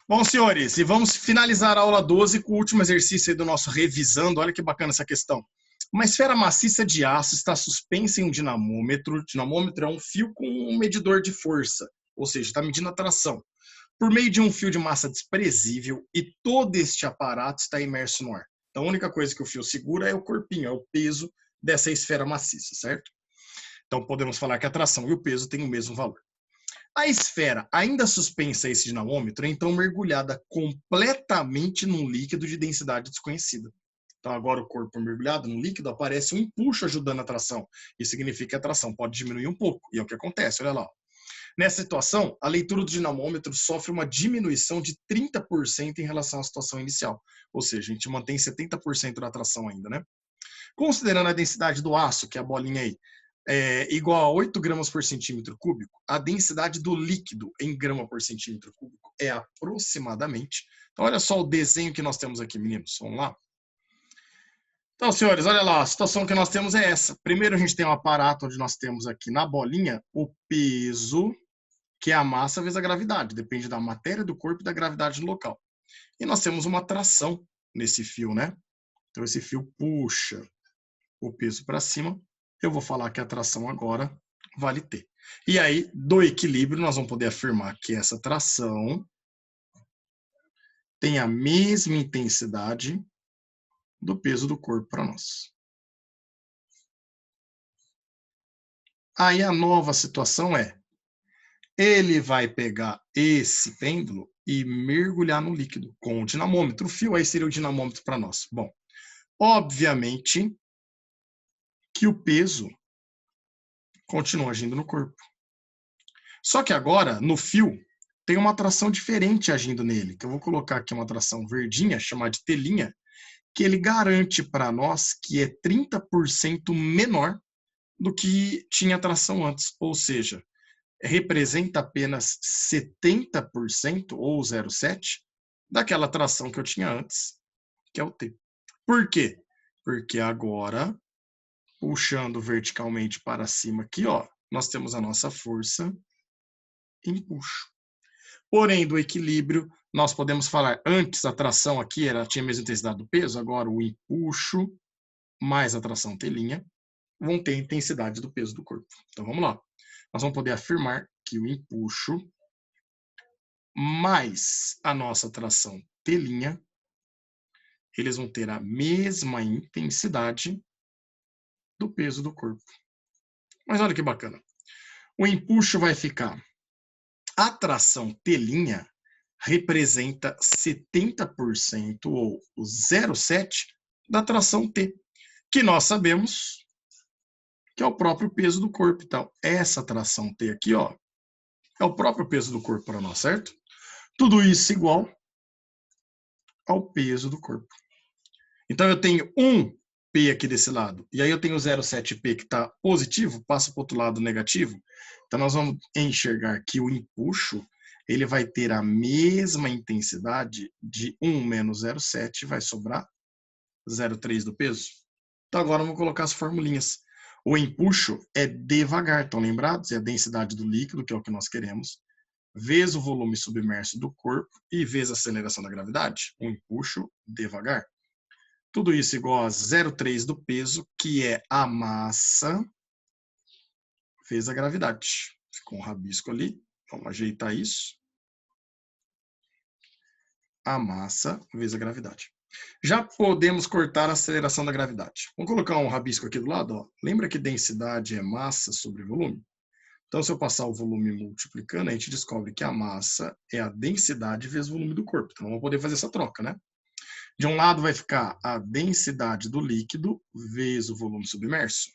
Bom, senhores, e vamos finalizar a aula 12 com o último exercício aí do nosso revisando. Olha que bacana essa questão. Uma esfera maciça de aço está suspensa em um dinamômetro. O dinamômetro é um fio com um medidor de força, ou seja, está medindo a tração, por meio de um fio de massa desprezível, e todo este aparato está imerso no ar. Então, a única coisa que o fio segura é o corpinho, é o peso dessa esfera maciça, certo? Então, podemos falar que a tração e o peso têm o mesmo valor. A esfera, ainda suspensa a esse dinamômetro, é então mergulhada completamente num líquido de densidade desconhecida. Então, agora o corpo mergulhado no líquido, aparece um empuxo ajudando a tração. Isso significa que a tração pode diminuir um pouco, e é o que acontece, olha lá. Nessa situação, a leitura do dinamômetro sofre uma diminuição de 30% em relação à situação inicial. Ou seja, a gente mantém 70% da tração ainda, né? Considerando a densidade do aço, que é a bolinha aí, igual a 8 gramas por centímetro cúbico, a densidade do líquido em grama por centímetro cúbico é aproximadamente. Então, olha só o desenho que nós temos aqui, meninos. Vamos lá? Então, senhores, olha lá, a situação que nós temos é essa. Primeiro, a gente tem um aparato onde nós temos aqui na bolinha o peso, que é a massa vezes a gravidade. Depende da matéria do corpo e da gravidade do local. E nós temos uma tração nesse fio, né? Então, esse fio puxa o peso para cima. Eu vou falar que a tração agora vale T. E aí, do equilíbrio, nós vamos poder afirmar que essa tração tem a mesma intensidade do peso do corpo para nós. Aí a nova situação é, ele vai pegar esse pêndulo e mergulhar no líquido com o dinamômetro. O fio aí seria o dinamômetro para nós. Bom, obviamente que o peso continua agindo no corpo. Só que agora, no fio, tem uma atração diferente agindo nele, que eu vou colocar aqui uma atração verdinha, chamada de telinha, que ele garante para nós que é 30% menor do que tinha atração antes, ou seja, representa apenas 70% ou 0,7 daquela atração que eu tinha antes, que é o T. Por quê? Porque agora, puxando verticalmente para cima aqui, ó, nós temos a nossa força empuxo. Porém, do equilíbrio, nós podemos falar, antes a tração aqui tinha a mesma intensidade do peso, agora o empuxo mais a tração telinha vão ter a intensidade do peso do corpo. Então, vamos lá. Nós vamos poder afirmar que o empuxo mais a nossa tração telinha, eles vão ter a mesma intensidade do peso do corpo. Mas olha que bacana. O empuxo vai ficar. A tração telinha representa 70% ou 0,7 da tração T, que nós sabemos que é o próprio peso do corpo. Então, essa tração T aqui, ó, é o próprio peso do corpo para nós, certo? Tudo isso igual ao peso do corpo. Então, eu tenho 1P aqui desse lado, e aí eu tenho 0,7P que está positivo, passa para o outro lado negativo. Então, nós vamos enxergar que o empuxo ele vai ter a mesma intensidade de 1 menos 0,7, vai sobrar 0,3 do peso. Então, agora vamos colocar as formulinhas. O empuxo é devagar, estão lembrados? É a densidade do líquido, que é o que nós queremos, vezes o volume submerso do corpo e vezes a aceleração da gravidade. O empuxo devagar. Tudo isso igual a 0,3 do peso, que é a massa vezes a gravidade. Ficou um rabisco ali. Vamos ajeitar isso. A massa vezes a gravidade. Já podemos cortar a aceleração da gravidade. Vamos colocar um rabisco aqui do lado. Ó. Lembra que densidade é massa sobre volume? Então, se eu passar o volume multiplicando, a gente descobre que a massa é a densidade vezes o volume do corpo. Então, vamos poder fazer essa troca, né? De um lado vai ficar a densidade do líquido vezes o volume submerso.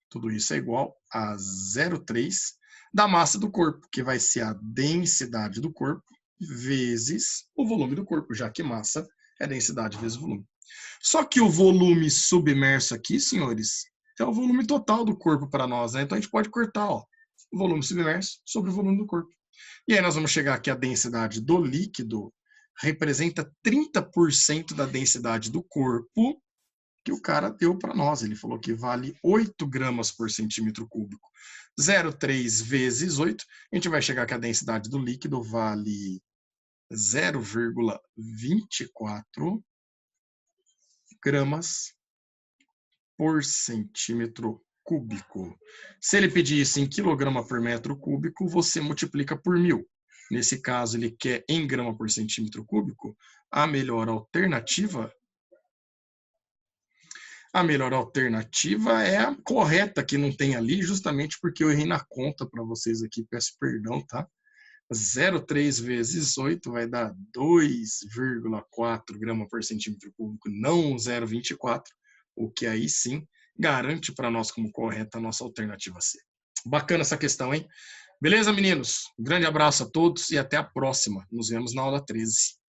Tudo isso é igual a 0,3 da massa do corpo, que vai ser a densidade do corpo vezes o volume do corpo, já que massa é densidade vezes volume. Só que o volume submerso aqui, senhores, é o volume total do corpo para nós, né? Então a gente pode cortar, ó, o volume submerso sobre o volume do corpo. E aí nós vamos chegar aqui a densidade do líquido representa 30% da densidade do corpo que o cara deu para nós. Ele falou que vale 8 gramas por centímetro cúbico. 0,3 vezes 8, a gente vai chegar que a densidade do líquido vale 0,24 gramas por centímetro cúbico. Se ele pedir isso em quilograma por metro cúbico, você multiplica por 1000. Nesse caso, ele quer em grama por centímetro cúbico. A melhor alternativa é a correta que não tem ali, justamente porque eu errei na conta para vocês aqui, peço perdão, tá? 0,3 vezes 8 vai dar 2,4 gramas por centímetro cúbico, não 0,24, o que aí sim garante para nós como correta a nossa alternativa C. Bacana essa questão, hein? Beleza, meninos? Um grande abraço a todos e até a próxima. Nos vemos na aula 13.